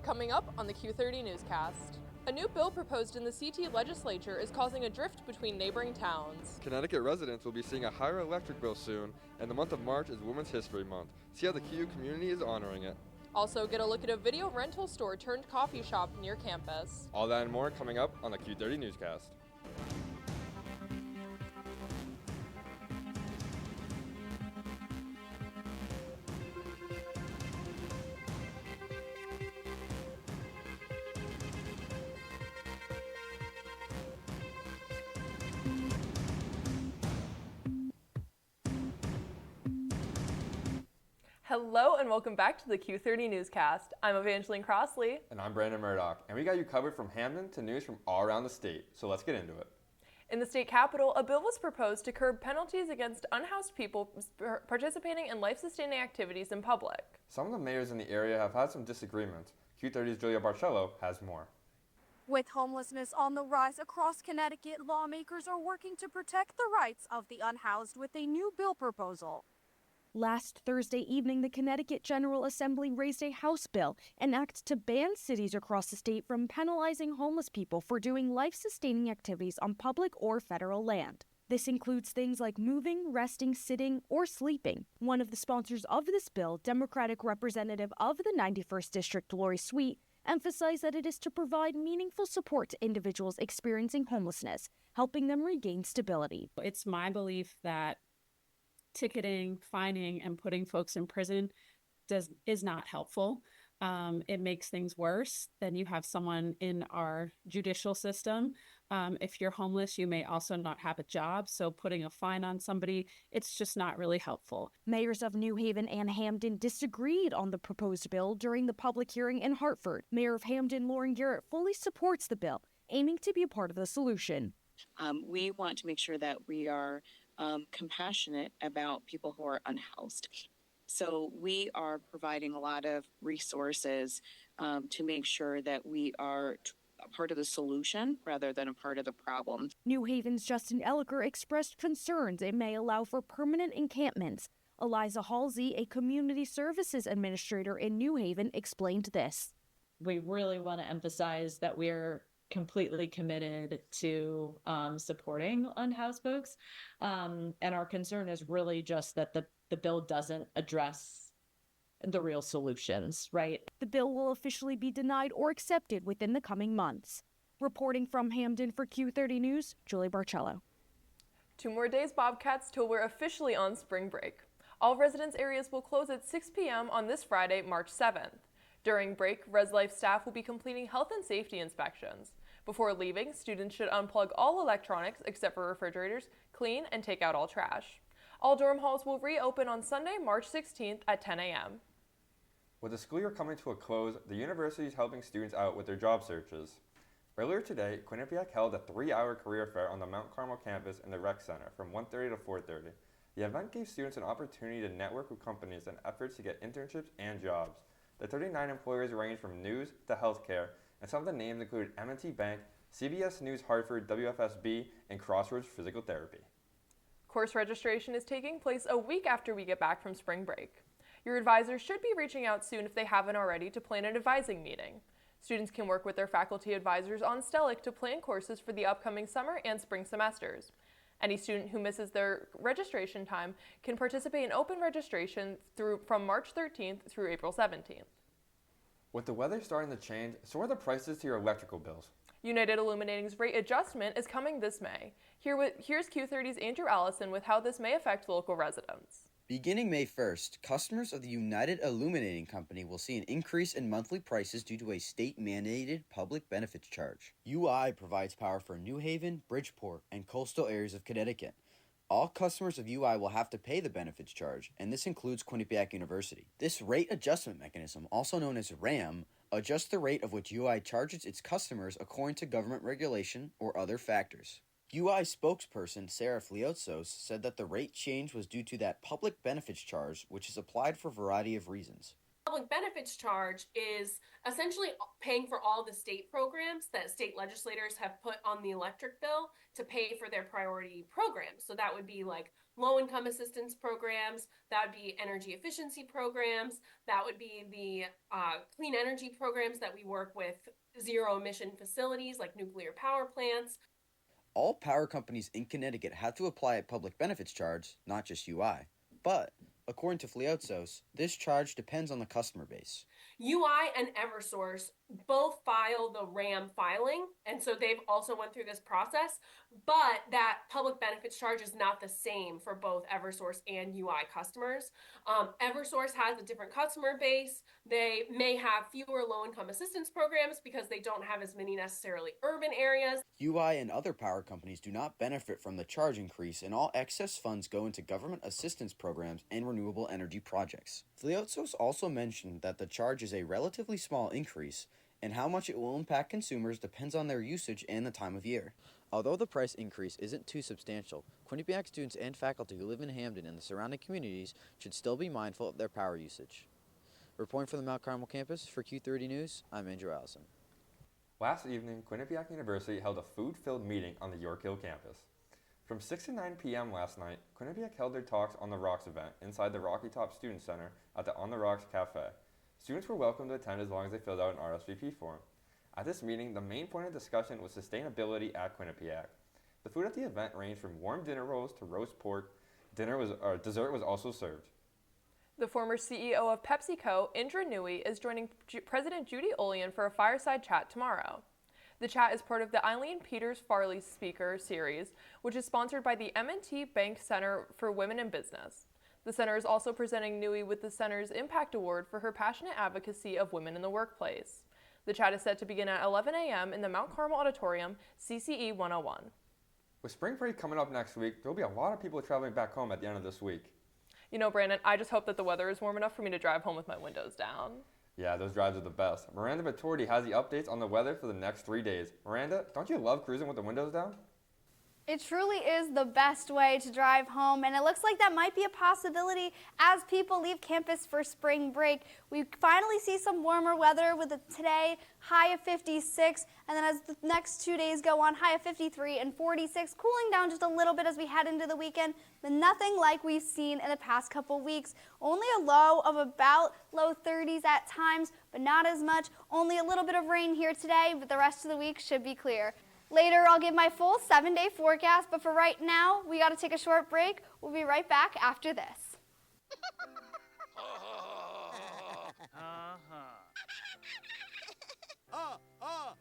Coming up on the Q30 Newscast. A new bill proposed in the CT legislature is causing a drift between neighboring towns. Connecticut residents will be seeing a higher electric bill soon, and the month of March is Women's History Month. See how the QU community is honoring it. Also, get a look at a video rental store turned coffee shop near campus. All that and more coming up on the Q30 Newscast. Hello and welcome back to the Q30 Newscast. I'm Evangeline Crossley. And I'm Brandon Murdoch, and we got you covered from Hamden to news from all around the state, so let's get into it. In the state capitol, a bill was proposed to curb penalties against unhoused people participating in life-sustaining activities in public. Some of the mayors in the area have had some disagreements. Q30's Julia Barcello has more. With homelessness on the rise across Connecticut, lawmakers are working to protect the rights of the unhoused with a new bill proposal. Last Thursday evening, the Connecticut General Assembly raised a House bill, an act to ban cities across the state from penalizing homeless people for doing life-sustaining activities on public or federal land. This includes things like moving, resting, sitting, or sleeping. One of the sponsors of this bill, Democratic Representative of the 91st District, Lori Sweet, emphasized that it is to provide meaningful support to individuals experiencing homelessness, helping them regain stability. It's my belief that ticketing, fining, and putting folks in prison is not helpful. It makes things worse. Then you have someone in our judicial system. If you're homeless, you may also not have a job. So putting a fine on somebody, it's just not really helpful. Mayors of New Haven and Hamden disagreed on the proposed bill during the public hearing in Hartford. Mayor of Hamden, Lauren Garrett, fully supports the bill, aiming to be a part of the solution. We want to make sure that we are compassionate about people who are unhoused. So we are providing a lot of resources to make sure that we are a part of the solution rather than a part of the problem. New Haven's Justin Elliker expressed concerns it may allow for permanent encampments. Eliza Halsey, a community services administrator in New Haven, explained this. We really want to emphasize that we're completely committed to supporting unhoused folks. And our concern is really just that the bill doesn't address the real solutions, right? The bill will officially be denied or accepted within the coming months. Reporting from Hamden for Q30 News, Julie Barcello. 2 more days, Bobcats, till we're officially on spring break. All residence areas will close at 6 p.m. on this Friday, March 7th. During break, Res Life staff will be completing health and safety inspections. Before leaving, students should unplug all electronics except for refrigerators, clean, and take out all trash. All dorm halls will reopen on Sunday, March 16th at 10 a.m. With the school year coming to a close, the university is helping students out with their job searches. Earlier today, Quinnipiac held a 3-hour career fair on the Mount Carmel campus in the Rec Center from 1:30 to 4:30. The event gave students an opportunity to network with companies in efforts to get internships and jobs. The 39 employers range from news to healthcare, and some of the names include M&T Bank, CBS News Hartford, WFSB, and Crossroads Physical Therapy. Course registration is taking place a week after we get back from spring break. Your advisors should be reaching out soon if they haven't already to plan an advising meeting. Students can work with their faculty advisors on Stellic to plan courses for the upcoming summer and spring semesters. Any student who misses their registration time can participate in open registration from March 13th through April 17th. With the weather starting to change, so are the prices to your electrical bills. United Illuminating's rate adjustment is coming this May. Here's Q30's Andrew Allison with how this may affect local residents. Beginning May 1st, customers of the United Illuminating Company will see an increase in monthly prices due to a state-mandated public benefits charge. UI provides power for New Haven, Bridgeport, and coastal areas of Connecticut. All customers of UI will have to pay the benefits charge, and this includes Quinnipiac University. This rate adjustment mechanism, also known as RAM, adjusts the rate of which UI charges its customers according to government regulation or other factors. UI spokesperson Sarah Fliotsos said that the rate change was due to that public benefits charge, which is applied for a variety of reasons. Public benefits charge is essentially paying for all the state programs that state legislators have put on the electric bill to pay for their priority programs. So that would be like low-income assistance programs, that would be energy efficiency programs, that would be the clean energy programs that we work with zero-emission facilities like nuclear power plants. All power companies in Connecticut have to apply a public benefits charge, not just UI. But, according to Fliotsos, this charge depends on the customer base. UI and Eversource both file the RAM filing, and so they've also went through this process, but that public benefits charge is not the same for both Eversource and UI customers. Eversource has a different customer base. They may have fewer low-income assistance programs because they don't have as many necessarily urban areas. UI and other power companies do not benefit from the charge increase, and all excess funds go into government assistance programs and renewable energy projects. Fliotsos also mentioned that the charge is a relatively small increase, and how much it will impact consumers depends on their usage and the time of year. Although the price increase isn't too substantial, Quinnipiac students and faculty who live in Hamden and the surrounding communities should still be mindful of their power usage. Reporting from the Mount Carmel campus for Q30 News, I'm Andrew Allison. Last evening, Quinnipiac University held a food-filled meeting on the York Hill campus. From 6 to 9 p.m. last night, Quinnipiac held their Talks on the Rocks event inside the Rocky Top Student Center at the On the Rocks Cafe. Students were welcome to attend as long as they filled out an RSVP form. At this meeting, the main point of discussion was sustainability at Quinnipiac. The food at the event ranged from warm dinner rolls to roast pork. Dessert was also served. The former CEO of PepsiCo, Indra Nooyi, is joining President Judy Olian for a fireside chat tomorrow. The chat is part of the Eileen Peters Farley Speaker Series, which is sponsored by the M&T Bank Center for Women in Business. The center is also presenting Nooyi with the center's Impact Award for her passionate advocacy of women in the workplace. The chat is set to begin at 11 a.m. in the Mount Carmel Auditorium, CCE 101. With spring break coming up next week, there will be a lot of people traveling back home at the end of this week. You know, Brandon, I just hope that the weather is warm enough for me to drive home with my windows down. Yeah, those drives are the best. Miranda Vittordi has the updates on the weather for the next 3 days. Miranda, don't you love cruising with the windows down? It truly is the best way to drive home, and it looks like that might be a possibility as people leave campus for spring break. We finally see some warmer weather with today high of 56, and then as the next 2 days go on, high of 53 and 46, cooling down just a little bit as we head into the weekend, but nothing like we've seen in the past couple weeks. Only a low of about low 30s at times, but not as much. Only a little bit of rain here today, but the rest of the week should be clear. Later, I'll give my full 7-day forecast, but for right now, we got to take a short break. We'll be right back after this. Elmo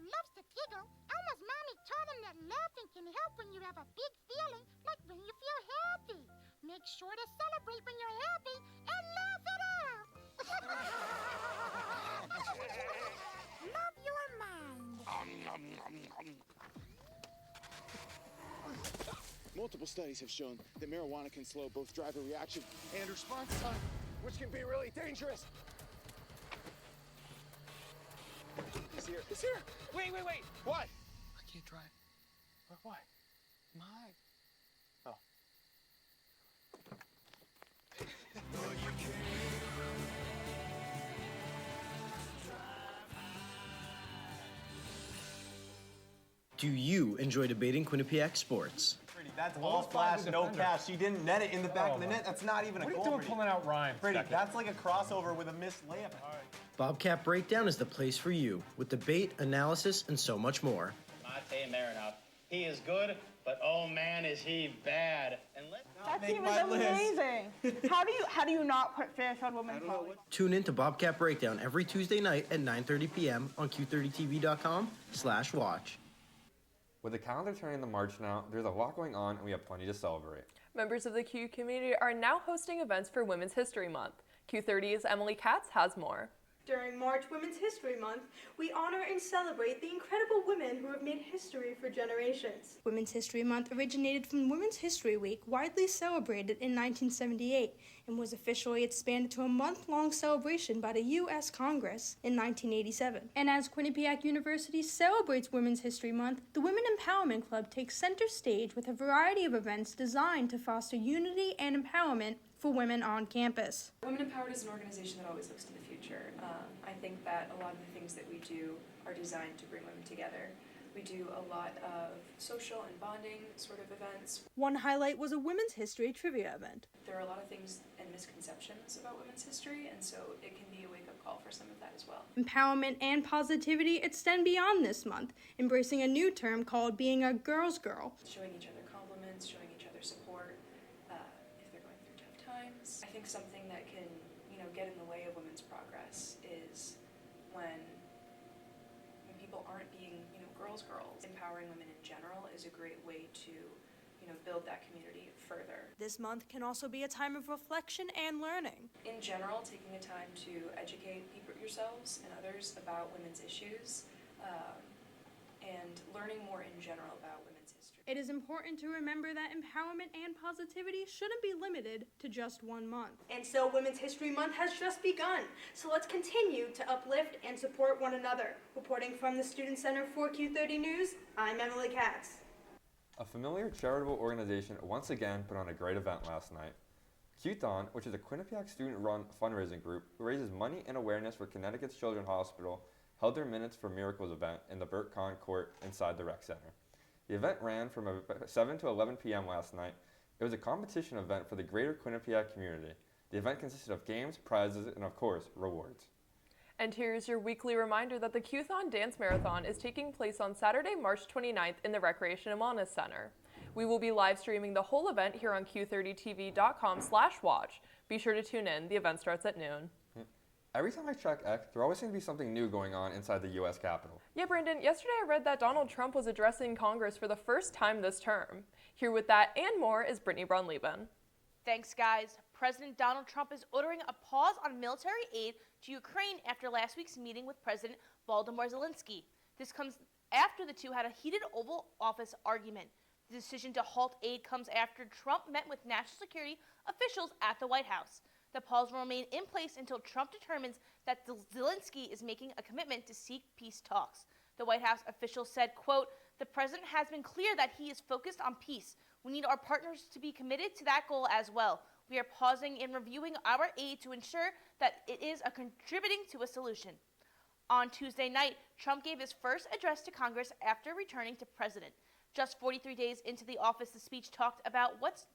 loves to giggle. Elmo's mommy taught him that laughing can help when you have a big feeling, like when you feel happy. Make sure to celebrate when you're happy and laugh it out. Love your mind. Multiple studies have shown that marijuana can slow both driver reaction and response time, which can be really dangerous. He's here. He's here. Wait. What? I can't drive. Why? My. Oh. Do you enjoy debating Quinnipiac sports? That's all flash, no catch. She didn't net it in the back of the net. That's not even a goal. What are you doing pulling out rhymes? Pretty, that's like a crossover with a missed layup. Bobcat Breakdown is the place for you, with debate, analysis, and so much more. Mate Marinov. He is good, but oh man, is he bad. And that team is amazing. How do you not put Fairfield Women's College? Tune in to Bobcat Breakdown every Tuesday night at 9:30 p.m. on Q30TV.com/watch. With the calendar turning to March now, there's a lot going on and we have plenty to celebrate. Members of the Q community are now hosting events for Women's History Month. Q30's Emily Katz has more. During March Women's History Month, we honor and celebrate the incredible women who have made history for generations. Women's History Month originated from Women's History Week, widely celebrated in 1978, and was officially expanded to a month-long celebration by the U.S. Congress in 1987. And as Quinnipiac University celebrates Women's History Month, the Women Empowerment Club takes center stage with a variety of events designed to foster unity and empowerment for women on campus. Women Empowered is an organization that always looks to the future. I think that a lot of the things that we do are designed to bring women together. We do a lot of social and bonding sort of events. One highlight was a Women's History Trivia event. There are a lot of things and misconceptions about women's history, and so it can be a wake-up call for some of that as well. Empowerment and positivity extend beyond this month, embracing a new term called being a girl's girl. Showing each other compliments, showing each other support if they're going through tough times. I think something that can, get in the way of women's progress is when people aren't being, girls. Empowering women in general is a great way to, build that community further. This month can also be a time of reflection and learning. In general, taking a time to educate yourselves and others about women's issues and learning more in general about women's history. It is important to remember that empowerment and positivity shouldn't be limited to just one month. And so Women's History Month has just begun. So let's continue to uplift and support one another. Reporting from the Student Center for Q30 News, I'm Emily Katz. A familiar charitable organization once again put on a great event last night. Q30, which is a Quinnipiac student-run fundraising group who raises money and awareness for Connecticut's Children's Hospital, held their Minutes for Miracles event in the Burt Kahn Court inside the rec center. The event ran from 7 to 11 p.m. last night. It was a competition event for the greater Quinnipiac community. The event consisted of games, prizes, and of course, rewards. And here's your weekly reminder that the Q30 Dance Marathon is taking place on Saturday, March 29th in the Recreation and Wellness Center. We will be live streaming the whole event here on Q30TV.com/watch. Be sure to tune in. The event starts at noon. Every time I check X, there always seems to be something new going on inside the U.S. Capitol. Yeah, Brandon, yesterday I read that Donald Trump was addressing Congress for the first time this term. Here with that and more is Brittany Braun-Lieben. Thanks, guys. President Donald Trump is ordering a pause on military aid to Ukraine after last week's meeting with President Volodymyr Zelensky. This comes after the two had a heated Oval Office argument. The decision to halt aid comes after Trump met with national security officials at the White House. The pause will remain in place until Trump determines that Zelensky is making a commitment to seek peace talks. The White House official said, quote, "The president has been clear that he is focused on peace. We need our partners to be committed to that goal as well. We are pausing and reviewing our aid to ensure that it is contributing to a solution." On Tuesday night, Trump gave his first address to Congress after returning to president. Just 43 days into the office, the speech talked about what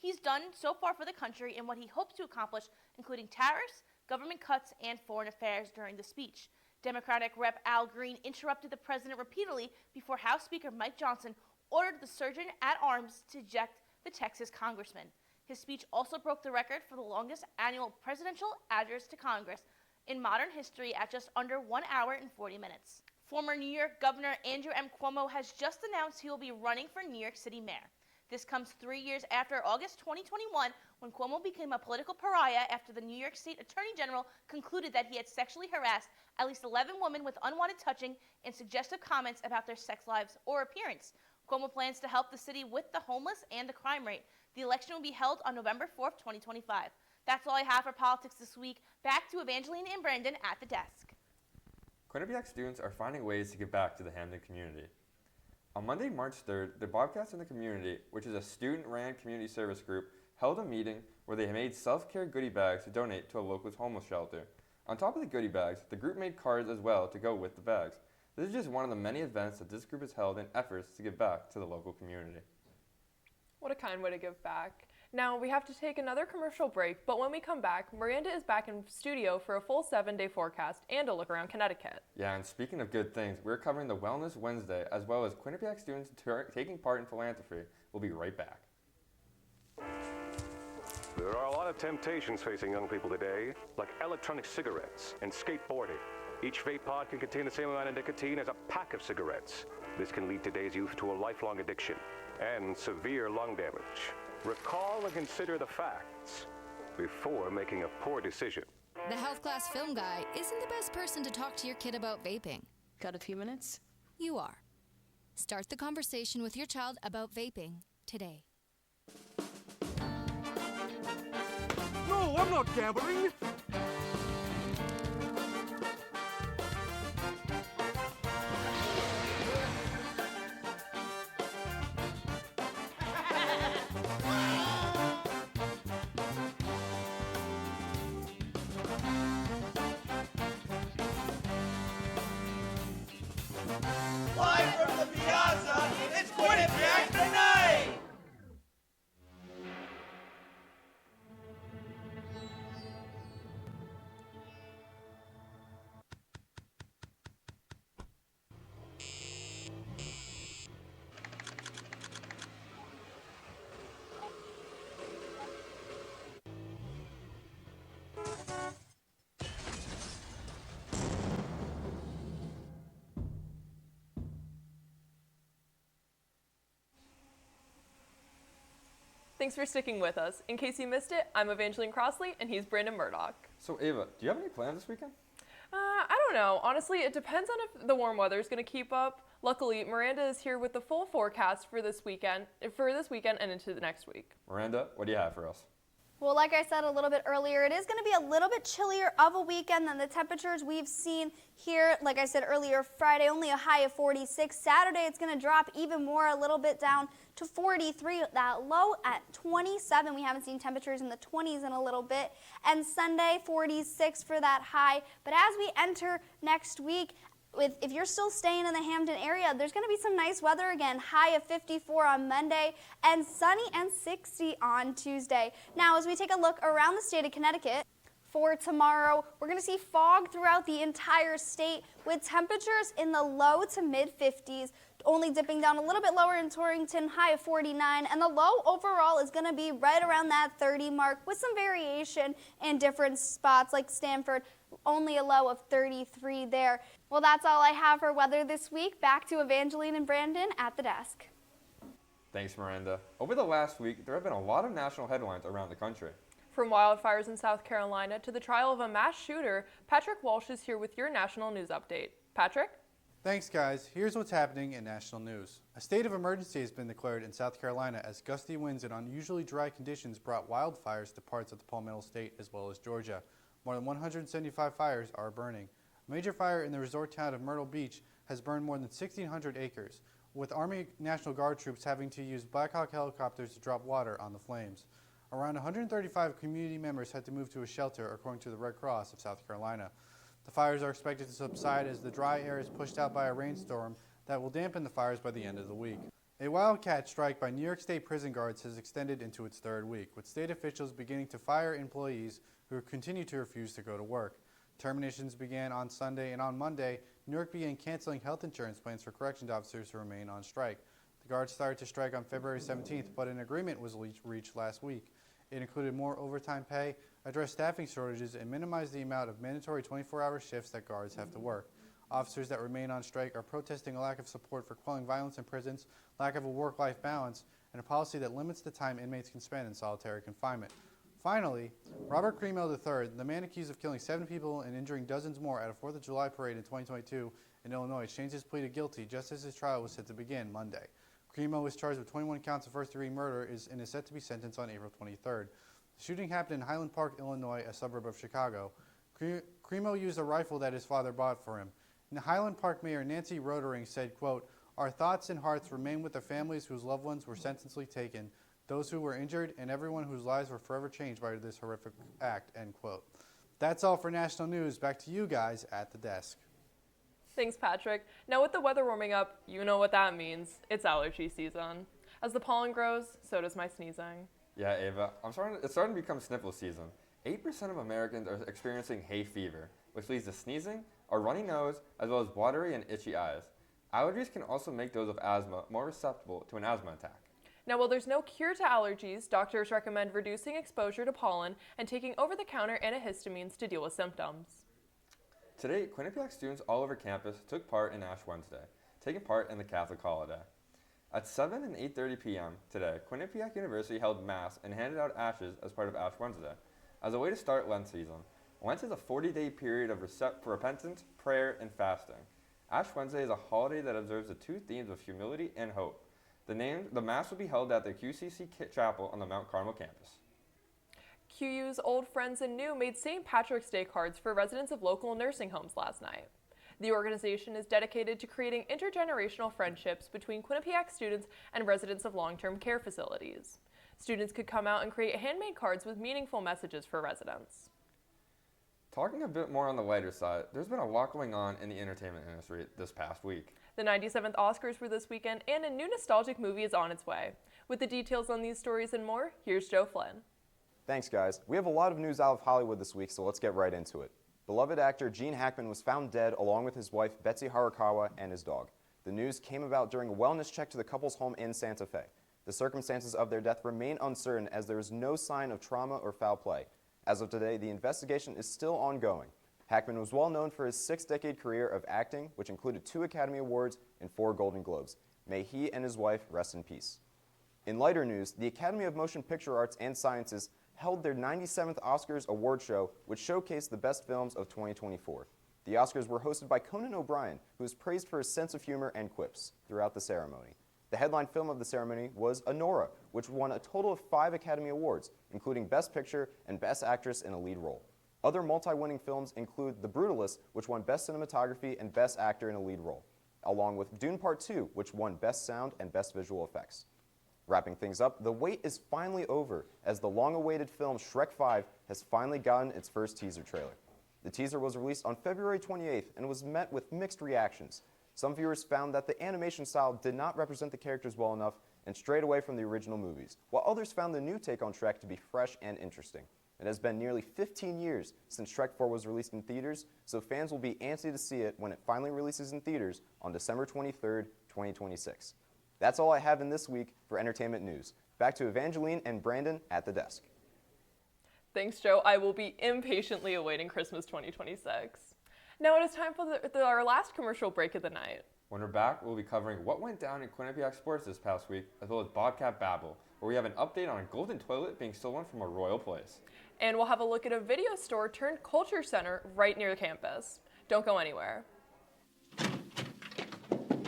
he's done so far for the country and what he hopes to accomplish, including tariffs, government cuts, and foreign affairs during the speech. Democratic Rep. Al Green interrupted the president repeatedly before House Speaker Mike Johnson ordered the sergeant at arms to eject the Texas congressman. His speech also broke the record for the longest annual presidential address to Congress in modern history at just under 1 hour and 40 minutes. Former New York Governor Andrew M. Cuomo has just announced he will be running for New York City mayor. This comes 3 years after August 2021, when Cuomo became a political pariah after the New York State Attorney General concluded that he had sexually harassed at least 11 women with unwanted touching and suggestive comments about their sex lives or appearance. Cuomo plans to help the city with the homeless and the crime rate. The election will be held on November 4th, 2025. That's all I have for politics this week. Back to Evangeline and Brandon at the desk. Quinnipiac students are finding ways to give back to the Hamden community. On Monday, March 3rd, the Bobcats in the Community, which is a student-ran community service group, held a meeting where they made self-care goodie bags to donate to a local homeless shelter. On top of the goodie bags, the group made cards as well to go with the bags. This is just one of the many events that this group has held in efforts to give back to the local community. What a kind way to give back. Now, we have to take another commercial break, but when we come back, Miranda is back in studio for a full 7-day forecast and a look around Connecticut. Yeah, and speaking of good things, we're covering the Wellness Wednesday as well as Quinnipiac students taking part in philanthropy. We'll be right back. There are a lot of temptations facing young people today, like electronic cigarettes and skateboarding. Each vape pod can contain the same amount of nicotine as a pack of cigarettes. This can lead today's youth to a lifelong addiction and severe lung damage. Recall and consider the facts before making a poor decision. The health class film guy isn't the best person to talk to your kid about vaping. Got a few minutes? You are. Start the conversation with your child about vaping today. No, I'm not gambling. Live from the piazza, it's Quinnipiac tonight! Thanks for sticking with us. In case you missed it, I'm Evangeline Crossley, and he's Brandon Murdoch. So Ava, do you have any plans this weekend? I don't know. Honestly, it depends on if the warm weather is going to keep up. Luckily, Miranda is here with the full forecast for this weekend and into the next week. Miranda, what do you have for us? Well, like I said a little bit earlier, it is going to be a little bit chillier of a weekend than the temperatures we've seen here. Like I said earlier, Friday only a high of 46. Saturday it's going to drop even more, a little bit down to 43. That low at 27. We haven't seen temperatures in the 20s in a little bit. And Sunday 46 for that high. But as we enter next week, if you're still staying in the Hampton area, there's going to be some nice weather again. High of 54 on Monday and sunny and 60 on Tuesday. Now, as we take a look around the state of Connecticut, for tomorrow, we're going to see fog throughout the entire state with temperatures in the low to mid 50s, only dipping down a little bit lower in Torrington, high of 49, and the low overall is going to be right around that 30 mark with some variation in different spots like Stamford, only a low of 33 there. Well, that's all I have for weather this week. Back to Evangeline and Brandon at the desk. Thanks, Miranda. Over the last week, there have been a lot of national headlines around the country. From wildfires in South Carolina to the trial of a mass shooter, Patrick Walsh is here with your national news update. Patrick? Thanks, guys. Here's what's happening in national news. A state of emergency has been declared in South Carolina as gusty winds and unusually dry conditions brought wildfires to parts of the Palmetto State as well as Georgia. More than 175 fires are burning. A major fire in the resort town of Myrtle Beach has burned more than 1,600 acres, with Army National Guard troops having to use Black Hawk helicopters to drop water on the flames. Around 135 community members had to move to a shelter, according to the Red Cross of South Carolina. The fires are expected to subside as the dry air is pushed out by a rainstorm that will dampen the fires by the end of the week. A wildcat strike by New York State prison guards has extended into its third week, with state officials beginning to fire employees who continue to refuse to go to work. Terminations began on Sunday, and on Monday, New York began canceling health insurance plans for corrections officers who remain on strike. The guards started to strike on February 17th, but an agreement was reached last week. It included more overtime pay, addressed staffing shortages, and minimized the amount of mandatory 24-hour shifts that guards have to work. Officers that remain on strike are protesting a lack of support for quelling violence in prisons, lack of a work-life balance, and a policy that limits the time inmates can spend in solitary confinement. Finally, Robert Cremo III, the man accused of killing 7 people and injuring dozens more at a 4th of July parade in 2022 in Illinois, changed his plea to guilty just as his trial was set to begin Monday. Cremo was charged with 21 counts of first-degree murder and is set to be sentenced on April 23rd. The shooting happened in Highland Park, Illinois, a suburb of Chicago. Cremo used a rifle that his father bought for him. And Highland Park Mayor Nancy Rotering said, quote, "Our thoughts and hearts remain with the families whose loved ones were senselessly taken, those who were injured, and everyone whose lives were forever changed by this horrific act," end quote. That's all for national news. Back to you guys at the desk. Thanks, Patrick. Now with the weather warming up, you know what that means. It's allergy season. As the pollen grows, so does my sneezing. Yeah, Ava, it's starting to become sniffle season. 8% of Americans are experiencing hay fever, which leads to sneezing, a runny nose, as well as watery and itchy eyes. Allergies can also make those with asthma more susceptible to an asthma attack. Now, while there's no cure to allergies, doctors recommend reducing exposure to pollen and taking over-the-counter antihistamines to deal with symptoms. Today, Quinnipiac students all over campus took part in Ash Wednesday, taking part in the Catholic holiday. At 7 and 8:30 p.m. today, Quinnipiac University held Mass and handed out ashes as part of Ash Wednesday. As a way to start Lent season, Lent is a 40-day period of for repentance, prayer, and fasting. Ash Wednesday is a holiday that observes the two themes of humility and hope. The Mass will be held at the QCC Chapel on the Mount Carmel campus. QU's Old Friends and New made St. Patrick's Day cards for residents of local nursing homes last night. The organization is dedicated to creating intergenerational friendships between Quinnipiac students and residents of long-term care facilities. Students could come out and create handmade cards with meaningful messages for residents. Talking a bit more on the lighter side, there's been a lot going on in the entertainment industry this past week. The 97th Oscars were this weekend, and a new nostalgic movie is on its way. With the details on these stories and more, here's Joe Flynn. Thanks, guys. We have a lot of news out of Hollywood this week, so let's get right into it. Beloved actor Gene Hackman was found dead along with his wife Betsy Harakawa and his dog. The news came about during a wellness check to the couple's home in Santa Fe. The circumstances of their death remain uncertain as there is no sign of trauma or foul play. As of today, the investigation is still ongoing. Hackman was well known for his 6-decade career of acting, which included 2 Academy Awards and 4 Golden Globes. May he and his wife rest in peace. In lighter news, the Academy of Motion Picture Arts and Sciences held their 97th Oscars award show, which showcased the best films of 2024. The Oscars were hosted by Conan O'Brien, who was praised for his sense of humor and quips throughout the ceremony. The headline film of the ceremony was Anora, which won a total of 5 Academy Awards, including Best Picture and Best Actress in a Lead Role. Other multi-winning films include The Brutalist, which won Best Cinematography and Best Actor in a Lead Role, along with Dune Part 2, which won Best Sound and Best Visual Effects. Wrapping things up, the wait is finally over, as the long-awaited film Shrek 5 has finally gotten its first teaser trailer. The teaser was released on February 28th and was met with mixed reactions. Some viewers found that the animation style did not represent the characters well enough and strayed away from the original movies, while others found the new take on Shrek to be fresh and interesting. It has been nearly 15 years since Shrek 4 was released in theaters, so fans will be antsy to see it when it finally releases in theaters on December 23rd, 2026. That's all I have in this week for entertainment news. Back to Evangeline and Brandon at the desk. Thanks, Joe. I will be impatiently awaiting Christmas 2026. Now it is time for our last commercial break of the night. When we're back, we'll be covering what went down in Quinnipiac sports this past week, as well as Bobcat Babble, where we have an update on a golden toilet being stolen from a royal place. And we'll have a look at a video store turned culture center right near the campus. Don't go anywhere.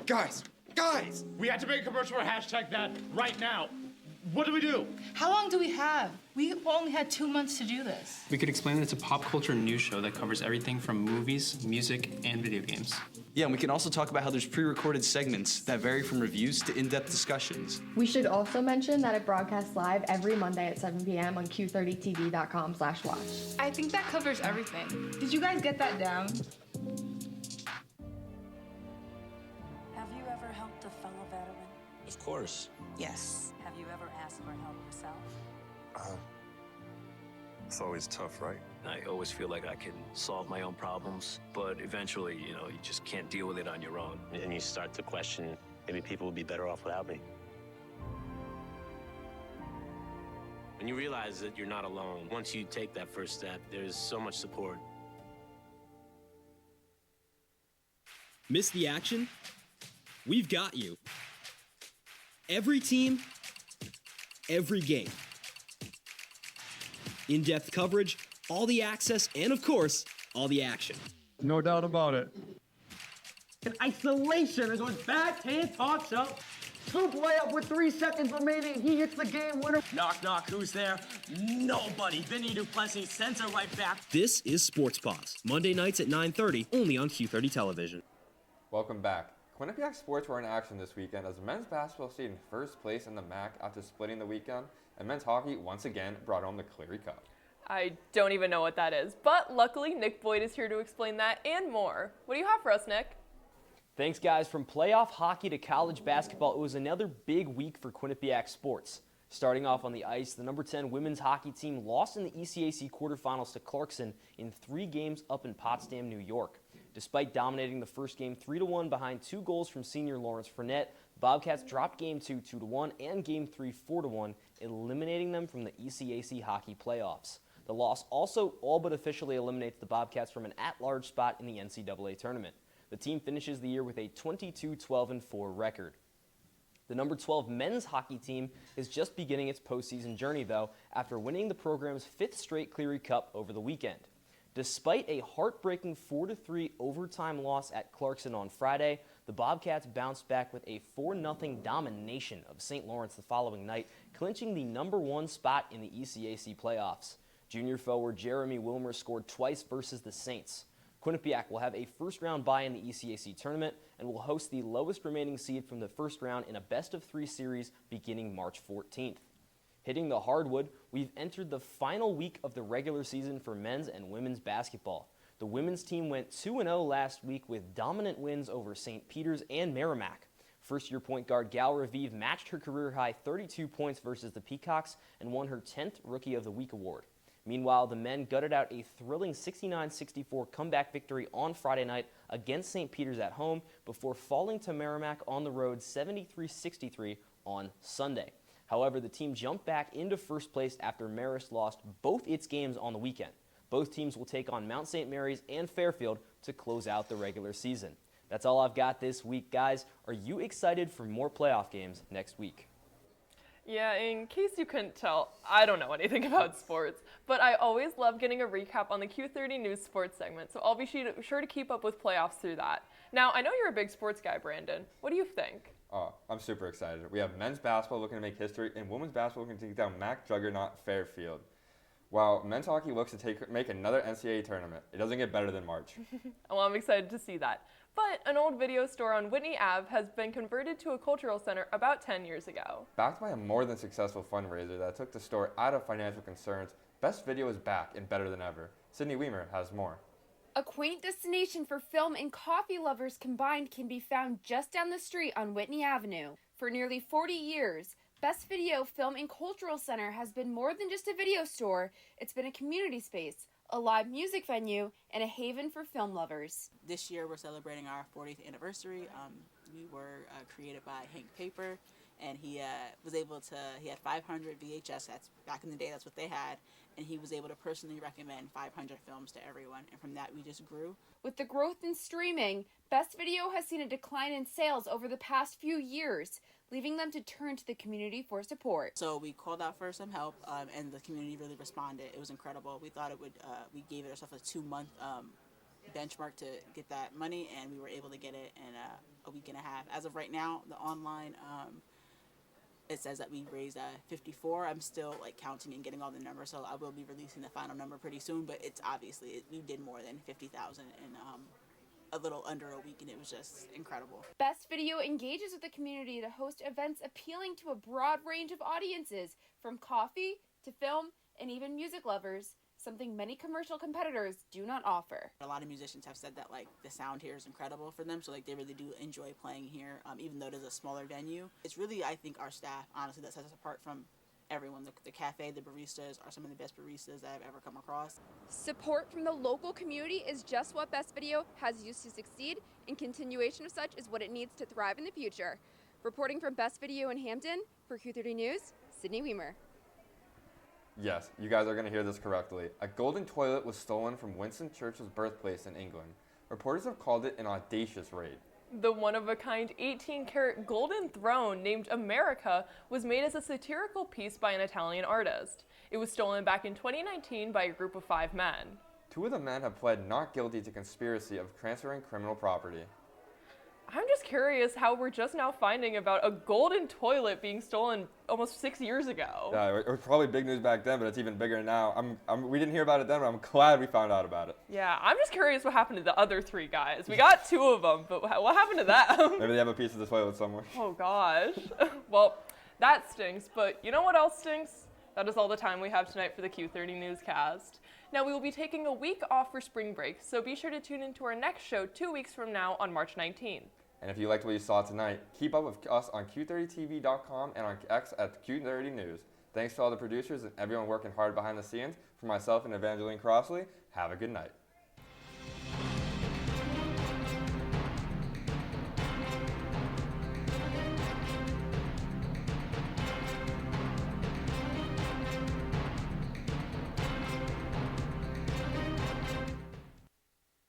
Guys! We had to make a commercial for #that right now. What do we do? How long do we have? We only had 2 months to do this. We could explain that it's a pop culture news show that covers everything from movies, music, and video games. Yeah, and we can also talk about how there's pre-recorded segments that vary from reviews to in-depth discussions. We should also mention that it broadcasts live every Monday at 7 p.m. on Q30tv.com/watch. I think that covers everything. Did you guys get that down? Have you ever helped a fellow veteran? Of course. Yes. Have you ever asked for help yourself? It's always tough, right? I always feel like I can solve my own problems, but eventually, you just can't deal with it on your own. And you start to question, maybe people would be better off without me. And you realize that you're not alone. Once you take that first step, there's so much support. Miss the action? We've got you. Every team, every game. In-depth coverage, all the access, and of course, all the action. No doubt about it. In isolation is when backhand pops up. Scoop layup with 3 seconds remaining. He hits the game winner. Knock, knock, who's there? Nobody. Vinny Duplessis sends her right back. This is Sports Pause, Monday nights at 9:30, only on Q30 Television. Welcome back. Quinnipiac sports were in action this weekend as men's basketball stayed in first place in the MAC after splitting the weekend, and men's hockey once again brought home the Cleary Cup. I don't even know what that is, but luckily Nick Boyd is here to explain that and more. What do you have for us, Nick? Thanks, guys. From playoff hockey to college basketball, it was another big week for Quinnipiac sports. Starting off on the ice, the number 10 women's hockey team lost in the ECAC quarterfinals to Clarkson in 3 games up in Potsdam, New York. Despite dominating the first game 3-1 behind 2 goals from senior Lawrence Fournette, the Bobcats dropped Game 2 2-1 and Game 3 4-1, eliminating them from the ECAC hockey playoffs. The loss also all but officially eliminates the Bobcats from an at-large spot in the NCAA tournament. The team finishes the year with a 22-12-4 record. The number 12 men's hockey team is just beginning its postseason journey, though, after winning the program's 5th straight Cleary Cup over the weekend. Despite a heartbreaking 4-3 overtime loss at Clarkson on Friday, the Bobcats bounced back with a 4-0 domination of St. Lawrence the following night, clinching the #1 spot in the ECAC playoffs. Junior forward Jeremy Wilmer scored twice versus the Saints. Quinnipiac will have a first-round bye in the ECAC tournament and will host the lowest remaining seed from the first round in a best-of-3 series beginning March 14th. Hitting the hardwood, we've entered the final week of the regular season for men's and women's basketball. The women's team went 2-0 last week with dominant wins over St. Peter's and Merrimack. First-year point guard Gal Raviv matched her career-high 32 points versus the Peacocks and won her 10th Rookie of the Week award. Meanwhile, the men gutted out a thrilling 69-64 comeback victory on Friday night against St. Peter's at home before falling to Merrimack on the road 73-63 on Sunday. However, the team jumped back into first place after Marist lost both its games on the weekend. Both teams will take on Mount St. Mary's and Fairfield to close out the regular season. That's all I've got this week, guys. Are you excited for more playoff games next week? Yeah, in case you couldn't tell, I don't know anything about sports, but I always love getting a recap on the Q30 News Sports segment, so I'll be sure to keep up with playoffs through that. Now, I know you're a big sports guy, Brandon. What do you think? Oh, I'm super excited. We have men's basketball looking to make history, and women's basketball looking to take down Mac Juggernaut Fairfield. While men's hockey looks to make another NCAA tournament, it doesn't get better than March. Well, I'm excited to see that. But an old video store on Whitney Ave has been converted to a cultural center about 10 years ago. Backed by a more than successful fundraiser that took the store out of financial concerns, Best Video is back and better than ever. Sydney Weimer has more. A quaint destination for film and coffee lovers combined can be found just down the street on Whitney Avenue. For nearly 40 years, Best Video Film and Cultural Center has been more than just a video store. It's been a community space, a live music venue, and a haven for film lovers. This year we're celebrating our 40th anniversary. We were created by Hank Paper, and he had 500 VHS. That's back in the day, that's what they had. And he was able to personally recommend 500 films to everyone. And from that, we just grew. With the growth in streaming, Best Video has seen a decline in sales over the past few years, leaving them to turn to the community for support. So we called out for some help, and the community really responded. It was incredible. We thought it would, we gave ourselves a 2-month benchmark to get that money, and we were able to get it in a week and a half. As of right now, the online, it says that we raised 54. I'm still counting and getting all the numbers, so I will be releasing the final number pretty soon, but it's obviously, we did more than 50,000 in a little under a week, and it was just incredible. Best Video engages with the community to host events appealing to a broad range of audiences, from coffee to film and even music lovers, something many commercial competitors do not offer. A lot of musicians have said that the sound here is incredible for them, so they really do enjoy playing here, even though it is a smaller venue. It's really, I think, our staff, honestly, that sets us apart from everyone. The cafe, the baristas are some of the best baristas that I've ever come across. Support from the local community is just what Best Video has used to succeed, and continuation of such is what it needs to thrive in the future. Reporting from Best Video in Hampton, for Q30 News, Sydney Weimer. Yes, you guys are going to hear this correctly. A golden toilet was stolen from Winston Churchill's birthplace in England. Reporters have called it an audacious raid. The one-of-a-kind 18-karat golden throne named America was made as a satirical piece by an Italian artist. It was stolen back in 2019 by a group of 5 men. 2 of the men have pled not guilty to conspiracy of transferring criminal property. I'm just curious how we're just now finding about a golden toilet being stolen almost 6 years ago. Yeah, it was probably big news back then, but it's even bigger now. We didn't hear about it then, but I'm glad we found out about it. Yeah, I'm just curious what happened to the other 3 guys. We got 2 of them, but what happened to them? Maybe they have a piece of the toilet somewhere. Oh gosh. Well, that stinks, but you know what else stinks? That is all the time we have tonight for the Q30 Newscast. Now, we will be taking a week off for spring break, so be sure to tune into our next show 2 weeks from now on March 19th. And if you liked what you saw tonight, keep up with us on Q30TV.com and on X at Q30 News. Thanks to all the producers and everyone working hard behind the scenes. For myself and Evangeline Crossley, have a good night.